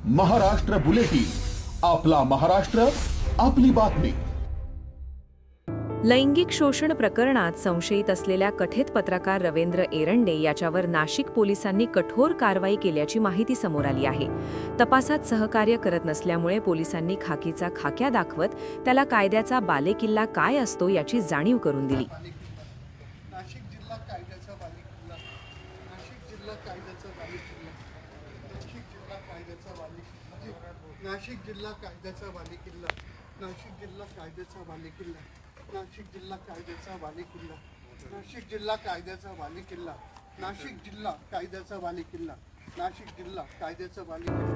Maharashtra bulletin, आपला महाराष्ट्र, आपली बातमी। लैंगिक शोषण प्रकरणात संशयित असलेल्या कथित पत्रकार रवींद्र एरंडे याच्यावर नाशिक पोलिसांनी कठोर कारवाई केल्याची माहिती समोर आली आहे। तपासात सहकार्य करत नसल्यामुळे पोलिसांनी खाकीचा खाक्या दाखवत त्याला कायद्याचा बालेकिल्ला काय असतो याची जाणीव करून दिली। नाशिक जिल्हा कायद्याचा बालेकिल्ला, नाशिक जिल्हा कायद्याचा बालेकिल्ला, नाशिक जिल्हा कायद्याचा बालेकिल्ला, नाशिक जिल्हा कायद्याचा बालेकिल्ला, नाशिक जिल्हा कायद्याचा बालेकिल्ला, नाशिक जिल्हा कायद्याचा बालेकिल्ला, नाशिक जिल्हा कायद्याचा बालेकिल्ला, नाशिक जिल्हा कायद्याचा बालेकिल्ला, नाशिक जिल्हा कायद्याचा बालेकिल्ला।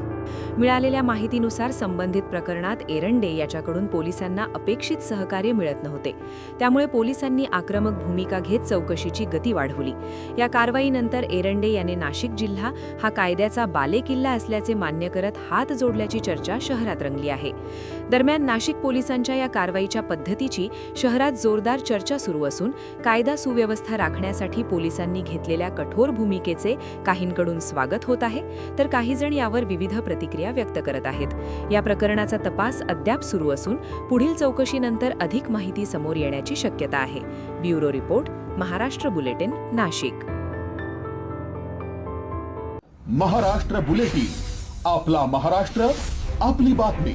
मिळालेल्या माहितीनुसार संबंधित प्रकरणात एरंडे याच्याकडून पोलिसांना अपेक्षित सहकार्य मिळत नव्हते। त्यामुळे पोलिसांनी आक्रमक भूमिका घेत चौकशीची गती वाढवली। या कारवाईनंतर एरंडे याने नाशिक जिल्हा हा कायद्याचा बालेकिल्ला असल्याचे मान्य करत हात जोडल्याची चर्चा शहरात रंगली आहे। दरम्यान नाशिक पोलिसांच्या या कारवाईच्या पद्धतीची शहरात जोरदार चर्चा सुरू असून कायदा सुव्यवस्था राखण्यासाठी पोलिसांनी घेतलेल्या कठोर भूमिकेचे काहींकडून स्वागत होत आहे, तर काही जण यावर विविध प्रतिक्रिया व्यक्त करत आहेत। या प्रकरणाचा तपास अद्याप सुरू असून पुढील चौकशीनंतर अधिक माहिती समोर येण्याची शक्यता आहे। Bureau report, Maharashtra bulletin, Nashik. Maharashtra bulletin, आपला महाराष्ट्र, आपली बातमी।